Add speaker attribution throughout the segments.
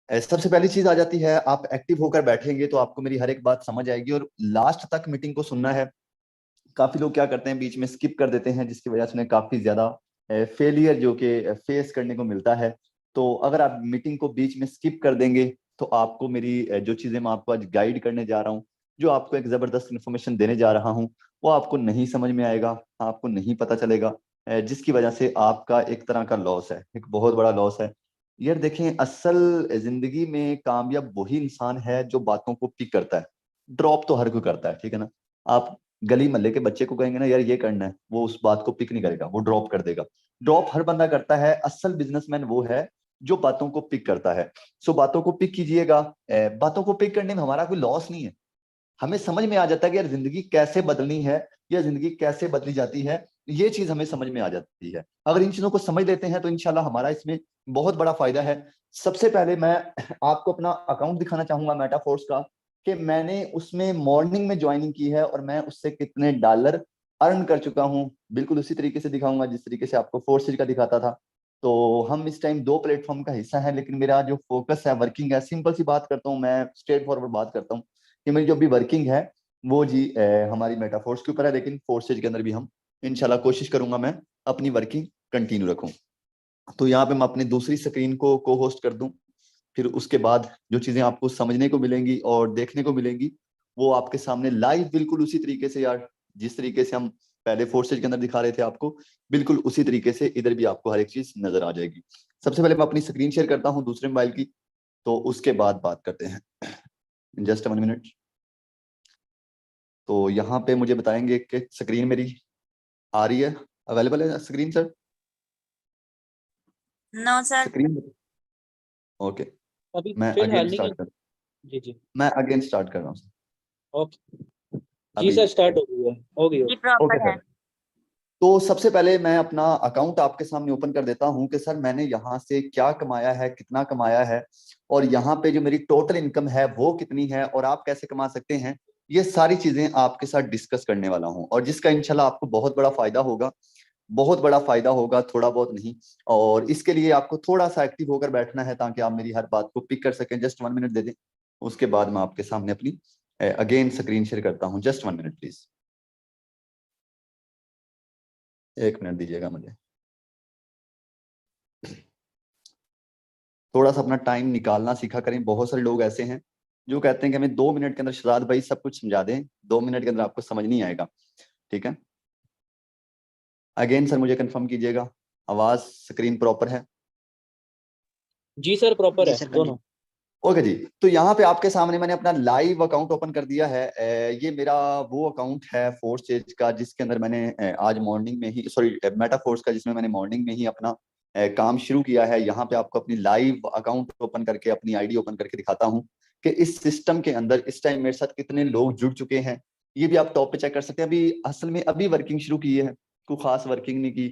Speaker 1: सबसे पहली चीज आ जाती है, आप एक्टिव होकर बैठेंगे तो आपको मेरी हर एक बात समझ आएगी और लास्ट तक मीटिंग को सुनना है। काफी लोग क्या करते हैं, बीच में स्किप कर देते हैं, जिसकी वजह से उन्हें काफी ज्यादा फेलियर जो कि फेस करने को मिलता है। तो अगर आप मीटिंग को बीच में स्किप कर देंगे तो आपको मेरी जो चीजें मैं आपको आज गाइड करने जा रहा हूँ, जो आपको एक जबरदस्त इन्फॉर्मेशन देने जा रहा हूँ, वो आपको नहीं समझ में आएगा, आपको नहीं पता चलेगा, जिसकी वजह से आपका एक तरह का लॉस है, एक बहुत बड़ा लॉस है। यार देखें, असल जिंदगी में कामयाब वही इंसान है जो बातों को पिक करता है। ड्रॉप तो हर कोई करता है, ठीक है ना। आप गली मोहल्ले के बच्चे को कहेंगे ना यार ये करना है, वो उस बात को पिक नहीं करेगा, वो ड्रॉप कर देगा। ड्रॉप हर बंदा करता है, असल बिजनेसमैन वो है जो बातों को पिक करता है। सो बातों को पिक कीजिएगा। बातों को पिक करने में हमारा कोई लॉस नहीं है। हमें समझ में आ जाता है कि यार जिंदगी कैसे बदलनी है या जिंदगी कैसे बदली जाती है, ये चीज हमें समझ में आ जाती है। अगर इन चीजों को समझ लेते हैं तो इंशाल्लाह हमारा इसमें बहुत बड़ा फायदा है। सबसे पहले मैं आपको अपना अकाउंट दिखाना चाहूंगा मेटाफोर्स का, कि मैंने उसमें मॉर्निंग में ज्वाइनिंग की है और मैं उससे कितने डॉलर अर्न कर चुका हूं। बिल्कुल उसी तरीके से दिखाऊंगा जिस तरीके से आपको फोर्सेज का दिखाता था। तो हम इस टाइम दो प्लेटफॉर्म का हिस्सा है, लेकिन मेरा जो फोकस है वर्किंग है। सिंपल सी बात करता हूँ, मैं स्ट्रेट फॉरवर्ड बात करता हूँ कि मेरी जो भी वर्किंग है वो जी हमारी मेटाफोर्स के ऊपर है, लेकिन फोर्सेज के अंदर भी हम इंशाल्लाह कोशिश करूंगा मैं अपनी वर्किंग कंटिन्यू रखूं। तो यहाँ पे मैं अपनी दूसरी स्क्रीन को होस्ट कर दूं। फिर उसके बाद जो चीजें आपको समझने को मिलेंगी और देखने को मिलेंगी वो आपके सामने लाइव बिल्कुल उसी तरीके से, यार जिस तरीके से हम पहले फोर्सेज के अंदर दिखा रहे थे आपको, बिल्कुल उसी तरीके से इधर भी आपको हर एक चीज नजर आ जाएगी। सबसे पहले मैं अपनी स्क्रीन शेयर करता हूँ दूसरे मोबाइल की, तो उसके बाद बात करते हैं। Just 1 minute. तो यहाँ पे मुझे बताएंगे कि स्क्रीन मेरी आ रही है, अवेलेबल है screen sir?
Speaker 2: No sir.
Speaker 1: Screen okay.
Speaker 3: अभी
Speaker 1: मैं
Speaker 3: फिलहाल
Speaker 1: अगेन
Speaker 3: नहीं है।
Speaker 1: स्टार्ट कर
Speaker 3: जी जी।
Speaker 1: मैं अगेन स्टार्ट कर रहा हूँ
Speaker 3: ओके जी
Speaker 1: अभी।
Speaker 3: सर, स्टार्ट हो गई है, हो गई
Speaker 2: जी
Speaker 3: होगी।
Speaker 1: ओके
Speaker 2: प्रॉपर है।
Speaker 1: सर। तो सबसे पहले मैं अपना अकाउंट आपके सामने ओपन कर देता हूं कि सर मैंने यहाँ से क्या कमाया है, कितना कमाया है, और यहाँ पे जो मेरी टोटल इनकम है वो कितनी है, और आप कैसे कमा सकते हैं। ये सारी चीजें आपके साथ डिस्कस करने वाला हूं, और जिसका इंशाल्लाह आपको बहुत बड़ा फायदा होगा, बहुत बड़ा फायदा होगा, थोड़ा बहुत नहीं। और इसके लिए आपको थोड़ा सा एक्टिव होकर बैठना है ताकि आप मेरी हर बात को पिक कर सकें। जस्ट 1 मिनट दे दें, उसके बाद मैं आपके सामने अपनी अगेन स्क्रीन शेयर करता हूँ। जस्ट 1 मिनट प्लीज, 1 मिनट दीजिएगा मुझे। थोड़ा सा अपना टाइम निकालना सीखा करें। बहुत सारे लोग ऐसे हैं जो कहते हैं कि हमें 2 मिनट के अंदर शहजाद भाई सब कुछ समझा दें, 2 मिनट के अंदर आपको समझ नहीं आएगा। ठीक है, अगेन सर मुझे कंफर्म कीजिएगा आवाज स्क्रीन प्रॉपर है?
Speaker 3: जी सर, प्रॉपर
Speaker 4: जी
Speaker 3: है
Speaker 4: सर,
Speaker 3: दोनों।
Speaker 1: ओके जी। तो यहाँ पे आपके सामने मैंने अपना लाइव अकाउंट ओपन कर दिया है। ये मेरा वो अकाउंट है फोर्स एज का, जिसके अंदर मैंने आज मॉर्निंग में ही, सॉरी मेटा फोर्स का, जिसमें मैंने मॉर्निंग में ही अपना काम शुरू किया है। यहाँ पे आपको अपनी लाइव अकाउंट ओपन करके, अपनी आईडी ओपन करके दिखाता हूँ कि इस सिस्टम के अंदर इस टाइम मेरे साथ कितने लोग जुड़ चुके हैं। ये भी आप टॉप पे चेक कर सकते हैं। अभी असल में अभी वर्किंग शुरू की है, कोई खास वर्किंग नहीं की।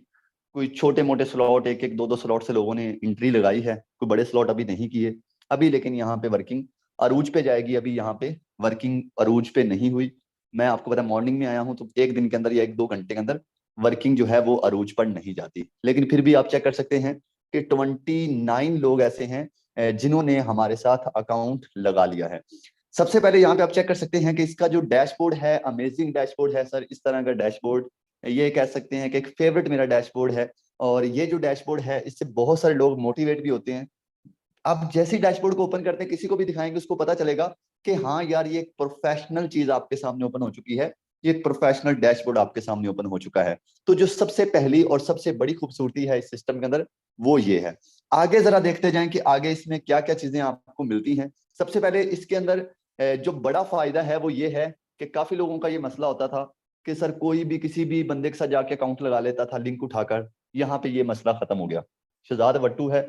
Speaker 1: कोई छोटे मोटे स्लॉट, एक एक दो दो स्लॉट से लोगों ने एंट्री लगाई है, कोई बड़े स्लॉट अभी नहीं किए अभी। लेकिन यहाँ पे वर्किंग अरूज पे जाएगी, अभी यहाँ पे वर्किंग अरूज पे नहीं हुई। मैं आपको पता मॉर्निंग में आया हूँ, तो एक दिन के अंदर या 1-2 घंटे के अंदर वर्किंग जो है वो अरूज पर नहीं जाती। लेकिन फिर भी आप चेक कर सकते हैं कि 29 लोग ऐसे हैं जिन्होंने हमारे साथ अकाउंट लगा लिया है। सबसे पहले यहाँ पे आप चेक कर सकते हैं कि इसका जो डैशबोर्ड है, अमेजिंग डैशबोर्ड है सर। इस तरह का डैशबोर्ड, ये कह सकते हैं कि एक फेवरेट मेरा डैशबोर्ड है। और ये जो डैशबोर्ड है, इससे बहुत सारे लोग मोटिवेट भी होते हैं। आप जैसे ही डैशबोर्ड को ओपन करते हैं, किसी को भी दिखाएंगे, उसको पता चलेगा कि हाँ यार ये एक प्रोफेशनल चीज आपके सामने ओपन हो चुकी है, ये एक प्रोफेशनल डैशबोर्ड आपके सामने ओपन हो चुका है। तो जो सबसे पहली और सबसे बड़ी खूबसूरती है इस सिस्टम के अंदर वो ये है। आगे जरा देखते जाएं कि आगे इसमें क्या क्या चीजें आपको मिलती हैं। सबसे पहले इसके अंदर जो बड़ा फायदा है वो ये है कि काफी लोगों का ये मसला होता था कि सर कोई भी किसी भी बंदे के साथ जाके अकाउंट लगा लेता था लिंक उठाकर। यहाँ पे ये मसला खत्म हो गया। शहजाद वट्टू है।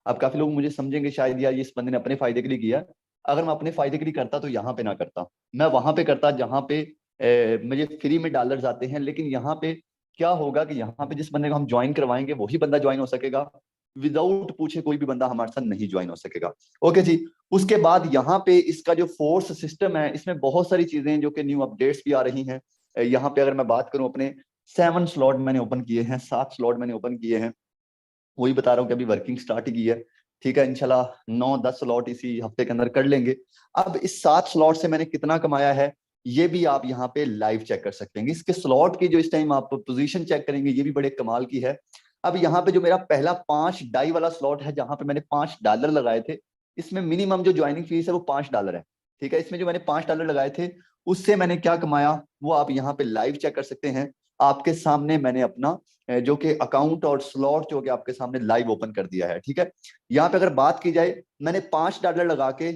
Speaker 1: अब काफी लोग मुझे समझेंगे शायद यार ये इस बंदे ने अपने फायदे के लिए किया। अगर मैं अपने फायदे के लिए करता तो यहाँ पे ना करता, मैं वहां पे करता जहाँ पे मुझे फ्री में डॉलर्स आते हैं। लेकिन यहाँ पे क्या होगा कि यहाँ पे जिस बंदे को हम ज्वाइन करवाएंगे वही बंदा ज्वाइन हो सकेगा, विदाउट पूछे कोई भी बंदा हमारे साथ नहीं ज्वाइन हो सकेगा। ओके जी। उसके बाद यहाँ पे इसका जो फोर्स सिस्टम है, इसमें बहुत सारी चीजें जो कि न्यू अपडेट्स भी आ रही हैं। यहाँ पे अगर मैं बात करूं, अपने 7 स्लॉट मैंने ओपन किए हैं, 7 स्लॉट मैंने ओपन किए हैं। वही बता रहा हूँ कि अभी वर्किंग स्टार्ट ही की है। ठीक है, इंशाल्लाह 9-10 स्लॉट इसी हफ्ते के अंदर कर लेंगे। अब इस 7 स्लॉट से मैंने कितना कमाया है ये भी आप यहाँ पे लाइव चेक कर सकते हैं। इसके स्लॉट की जो इस टाइम आप पोजीशन चेक करेंगे ये भी बड़े कमाल की है। अब यहाँ पे जो मेरा पहला 5 डाई वाला स्लॉट है जहां पे मैंने $5 लगाए थे, इसमें मिनिमम जो ज्वाइनिंग फीस है वो $5 है। ठीक है, इसमें जो मैंने $5 लगाए थे उससे मैंने क्या कमाया वो आप यहाँ पे लाइव चेक कर सकते हैं। आपके सामने मैंने अपना जो कि अकाउंट और स्लॉट जो कि आपके सामने लाइव ओपन कर दिया है। ठीक है, यहाँ पे अगर बात की जाए मैंने $5 लगा के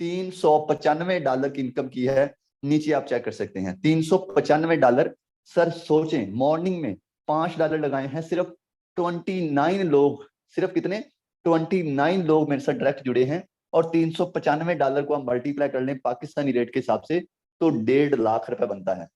Speaker 1: $395 की इनकम की है। नीचे आप चेक कर सकते हैं $395। सर सोचें, मॉर्निंग में $5 लगाए हैं, सिर्फ 29 लोग, सिर्फ कितने 29 लोग मेरे साथ डायरेक्ट जुड़े हैं, और $395 को हम मल्टीप्लाई कर लें पाकिस्तानी रेट के हिसाब से तो 1.5 लाख रुपए बनता है।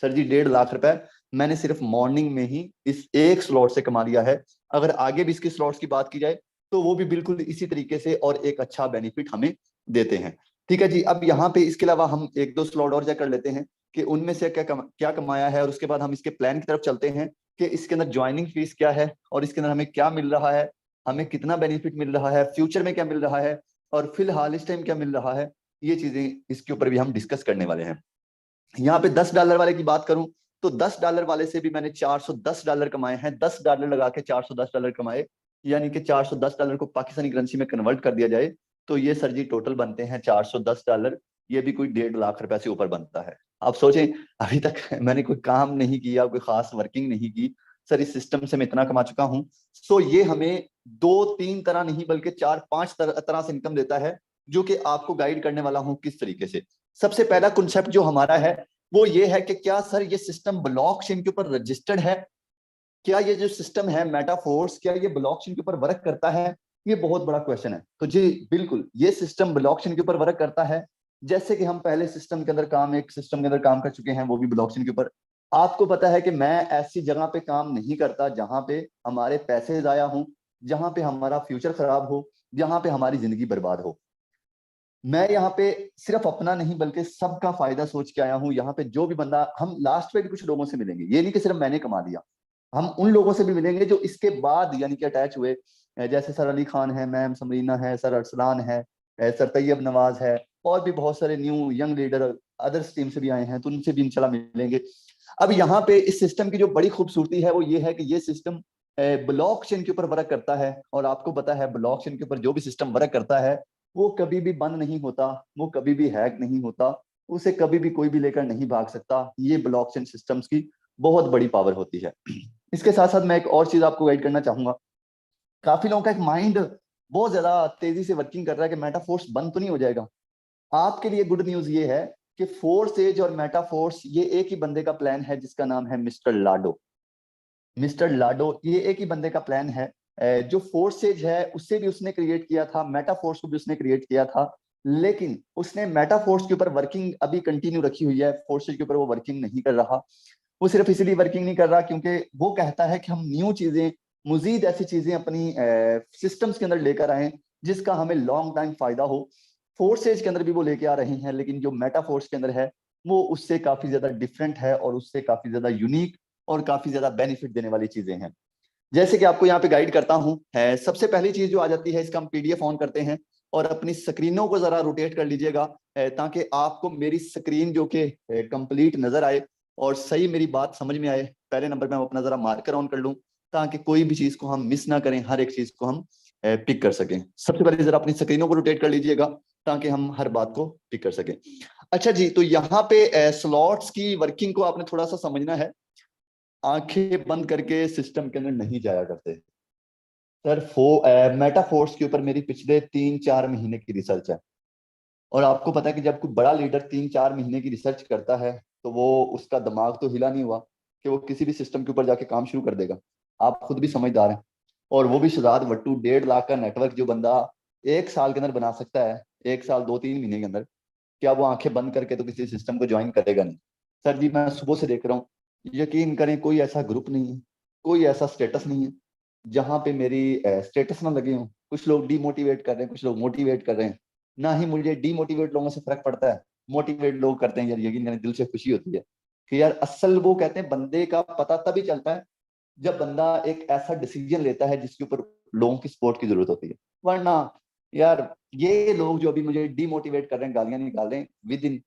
Speaker 1: सर जी 1.5 लाख रुपए मैंने सिर्फ मॉर्निंग में ही इस एक स्लॉट से कमा लिया है। अगर आगे भी इसके स्लॉट्स की बात की जाए तो वो भी बिल्कुल इसी तरीके से और एक अच्छा बेनिफिट हमें देते हैं। ठीक है जी, अब यहाँ पे इसके अलावा हम 1-2 स्लॉट और चेक कर लेते हैं कि उनमें से क्या कमाया है, और उसके बाद हम इसके प्लान की तरफ चलते हैं कि इसके अंदर ज्वाइनिंग फीस क्या है और इसके अंदर हमें क्या मिल रहा है, हमें कितना बेनिफिट मिल रहा है, फ्यूचर में क्या मिल रहा है और फिलहाल इस टाइम क्या मिल रहा है। ये चीजें इसके ऊपर भी हम डिस्कस करने वाले हैं। यहाँ पे $10 वाले की बात करूं तो $10 वाले से भी मैंने $410 कमाए हैं। $10 लगा के $410 कमाए, यानी कि $410 को पाकिस्तानी करेंसी में कन्वर्ट कर दिया जाए तो ये सर जी टोटल बनते हैं $410। ये भी कोई 1.5 लाख रुपए से ऊपर बनता है। आप सोचें, अभी तक मैंने कोई काम नहीं किया, कोई खास वर्किंग नहीं की, सर इस सिस्टम से मैं इतना कमा चुका हूं। सो ये हमें 2-3 तरह नहीं बल्कि 4-5 तरह से इनकम देता है, जो कि आपको गाइड करने वाला हूं किस तरीके से। सबसे पहला कॉन्सेप्ट जो हमारा है वो ये है कि क्या सर ये सिस्टम ब्लॉकचेन के ऊपर रजिस्टर्ड है, क्या ये जो सिस्टम है मेटाफोर्स क्या ये ब्लॉकचेन के ऊपर वर्क करता है। ये बहुत बड़ा क्वेश्चन है। तो जी बिल्कुल ये सिस्टम ब्लॉकचेन के ऊपर वर्क करता है। जैसे कि हम पहले सिस्टम के अंदर एक सिस्टम के अंदर काम कर चुके हैं वो भी ब्लॉकचेन के ऊपर। आपको पता है कि मैं ऐसी जगह पे काम नहीं करता जहां पे हमारे पैसे जाया हो, जहां पे हमारा फ्यूचर खराब हो, जहां पे हमारी जिंदगी बर्बाद हो। मैं यहाँ पे सिर्फ अपना नहीं बल्कि सबका फायदा सोच के आया हूँ। यहाँ पे जो भी बंदा, हम लास्ट पे भी कुछ लोगों से मिलेंगे, ये नहीं कि सिर्फ मैंने कमा लिया, हम उन लोगों से भी मिलेंगे जो इसके बाद यानी कि अटैच हुए। जैसे सर अली खान है, मैम समरीना है, सर अरसलान है, सर तैयब नवाज है, और भी बहुत सारे new young leader others team से भी आए हैं, तो उनसे भी इंशाल्लाह मिलेंगे। अब यहाँ पे इस सिस्टम की जो बड़ी खूबसूरती है वो ये है कि ये सिस्टम ब्लॉकचेन के ऊपर वर्क करता है, और आपको पता है ब्लॉकचेन के ऊपर जो भी सिस्टम वर्क करता है वो कभी भी बंद नहीं होता, वो कभी भी हैक नहीं होता, उसे कभी भी कोई भी लेकर नहीं भाग सकता। ये ब्लॉकचेन सिस्टम्स की बहुत बड़ी पावर होती है। इसके साथ साथ मैं एक और चीज आपको गाइड करना चाहूंगा। काफी लोगों का एक माइंड बहुत ज्यादा तेजी से वर्किंग कर रहा है कि मेटाफोर्स बंद तो नहीं हो जाएगा। आपके लिए गुड न्यूज ये है कि फोर्स एज और मेटाफोर्स ये एक ही बंदे का प्लान है जिसका नाम है मिस्टर लाडो। मिस्टर लाडो ये एक ही बंदे का प्लान है। जो फोर्सेज है उससे भी उसने क्रिएट किया था, मेटाफोर्स को भी उसने क्रिएट किया था, लेकिन उसने मेटाफोर्स के ऊपर वर्किंग अभी कंटिन्यू रखी हुई है, फोर्सेज के ऊपर वो वर्किंग नहीं कर रहा। वो सिर्फ इसलिए वर्किंग नहीं कर रहा क्योंकि वो कहता है कि हम न्यू चीजें, मजीद ऐसी चीजें अपनी सिस्टम्स के अंदर लेकर आए जिसका हमें लॉन्ग टाइम फायदा हो। फोर्सेज के अंदर भी वो लेके आ रहे हैं, लेकिन जो मेटाफोर्स के अंदर है वो उससे काफी ज्यादा डिफरेंट है और उससे काफी ज्यादा यूनिक और काफी ज्यादा बेनिफिट देने वाली चीजें हैं। जैसे कि आपको यहाँ पे गाइड करता हूँ, है सबसे पहली चीज जो आ जाती है, इसका हम पीडीएफ ऑन करते हैं और अपनी स्क्रीनों को जरा रोटेट कर लीजिएगा ताकि आपको मेरी स्क्रीन जो कि कंप्लीट नजर आए और सही मेरी बात समझ में आए। पहले नंबर पे हम अपना जरा मार्कर ऑन कर लूँ ताकि कोई भी चीज को हम मिस ना करें, हर एक चीज को हम पिक कर सकें। सबसे पहले जरा अपनी स्क्रीनों को रोटेट कर लीजिएगा ताकि हम हर बात को पिक कर सकें। अच्छा जी, तो यहाँ पे स्लॉट्स की वर्किंग को आपने थोड़ा सा समझना है। आंखें बंद करके सिस्टम के अंदर नहीं जाया करते सर। मेटाफोर्स के ऊपर मेरी पिछले 3-4 महीने की रिसर्च है, और आपको पता है कि जब कोई बड़ा लीडर 3-4 महीने की रिसर्च करता है तो वो उसका दिमाग तो हिला नहीं हुआ कि वो किसी भी सिस्टम के ऊपर जाके काम शुरू कर देगा। आप खुद भी समझदार हैं। और वो भी शहजाद वट्टू 1.5 लाख का नेटवर्क जो बंदा 1 साल के अंदर बना सकता है, 1 साल 2-3 महीने के अंदर, क्या वो आंखें बंद करके तो किसी सिस्टम को ज्वाइन करेगा नहीं। सर जी मैं सुबह से देख रहा हूँ, यकीन करें कोई ऐसा ग्रुप नहीं है, कोई ऐसा स्टेटस नहीं है जहां पे मेरी स्टेटस ना लगे हों। कुछ लोग डीमोटिवेट कर रहे हैं, कुछ लोग मोटिवेट कर रहे हैं। ना ही मुझे डीमोटिवेट लोगों से फर्क पड़ता है, मोटिवेट लोग करते हैं यार, यकीन करें दिल से खुशी होती है कि यार असल वो कहते हैं बंदे का पता तभी चलता है जब बंदा एक ऐसा डिसीजन लेता है जिसके ऊपर लोगों की सपोर्ट की जरूरत होती है। वरना यार ये लोग जो अभी मुझे डीमोटिवेट कर रहे हैं, गालियां निकाल रहे हैं, with in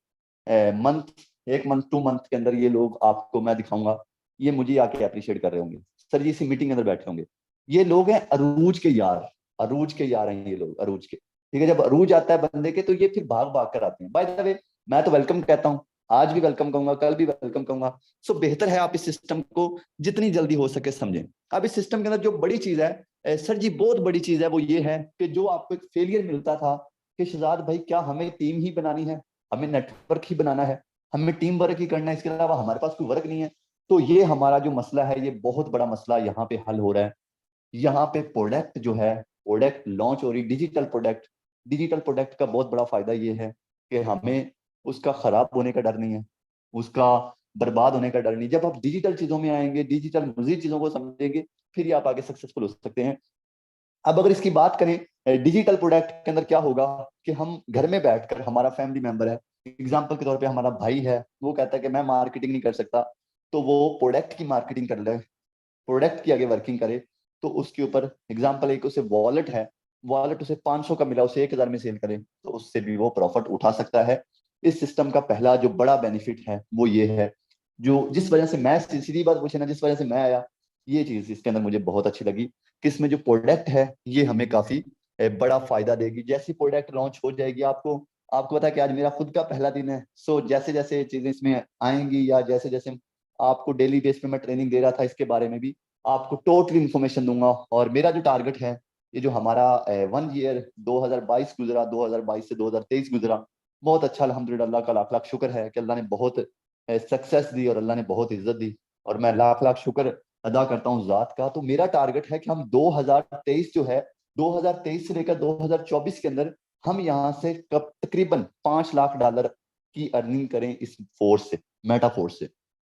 Speaker 1: month, 1 month 2 month के अंदर ये लोग, आपको मैं दिखाऊंगा, ये मुझे आके अप्रिशिएट कर रहे होंगे, सर जी इसी मीटिंग के अंदर बैठे होंगे। ये लोग हैं अरूज के यार, अरूज के यार हैं ये लोग, अरूज के। ठीक है, जब अरूज आता है बंदे के तो ये फिर भाग भाग कर आते हैं। बाय द वे मैं तो वेलकम कहता हूँ, आज भी वेलकम कहूंगा, कल भी वेलकम कहूंगा। सो बेहतर है आप इस सिस्टम को जितनी जल्दी हो सके समझें। अब इस सिस्टम के अंदर जो बड़ी चीज है सर जी, बहुत बड़ी चीज है, वो ये है कि जो आपको एक फेलियर मिलता था कि शहजाद भाई क्या हमें टीम ही बनानी है, हमें नेटवर्क ही बनाना है, हमें टीम वर्क ही करना है, इसके अलावा हमारे पास कोई वर्क नहीं है। तो ये हमारा जो मसला है, ये बहुत बड़ा मसला यहाँ पे हल हो रहा है। यहाँ पे प्रोडक्ट जो है, प्रोडक्ट लॉन्च हो रही, डिजिटल प्रोडक्ट। डिजिटल प्रोडक्ट का बहुत बड़ा फायदा ये है कि हमें उसका खराब होने का डर नहीं है, उसका बर्बाद होने का डर नहीं। जब आप डिजिटल चीजों में आएंगे, डिजिटल मजीद चीजों को समझेंगे, फिर ही आप आगे सक्सेसफुल हो सकते हैं। अब अगर इसकी बात करें डिजिटल प्रोडक्ट के अंदर क्या होगा कि हम घर में बैठकर, हमारा फैमिली मेंबर है, एग्जाम्पल के तौर पे हमारा भाई है, वो कहता है कि मैं मार्केटिंग नहीं कर सकता, तो वो प्रोडक्ट की मार्केटिंग कर ले, प्रोडक्ट की आगे वर्किंग करे, तो उसके ऊपर एग्जाम्पल एक उसे वॉलेट है, वॉलेट उसे 500 का मिला, उसे 1000 में सेल करे, तो उससे भी वो प्रॉफिट उठा सकता है। इस सिस्टम का पहला जो बड़ा बेनिफिट है वो ये है, जो जिस वजह से मैं, सीधी बात पूछे ना, जिस वजह से मैं आया, ये चीज इसके अंदर मुझे बहुत अच्छी लगी कि इसमें जो प्रोडक्ट है ये हमें काफी बड़ा फायदा देगी। जैसी प्रोडक्ट लॉन्च हो जाएगी, आपको आपको पता है कि आज मेरा खुद का पहला दिन है। सो जैसे जैसे चीजें इसमें आएंगी, या जैसे जैसे आपको डेली बेस पे मैं ट्रेनिंग दे रहा था इसके बारे में भी, आपको टोटली इन्फॉर्मेशन दूंगा। और मेरा जो टारगेट है, ये जो हमारा 1 ईयर 2022 गुजरा, 2022 से 2023 गुजरा, बहुत अच्छा अल्हम्दुलिल्लाह, अल्लाह का लाख लाख शुक्र है कि अल्लाह ने बहुत सक्सेस दी और अल्लाह ने बहुत इज्जत दी, और मैं लाख लाख शुक्र अदा करता हूँ जात का। तो मेरा टारगेट है कि हम 2023 जो है, 2023 से लेकर 2024 के अंदर हम यहाँ से कब तकरीबन $5 लाख की अर्निंग करें इस फोर्स से, मेटा फोर्स से।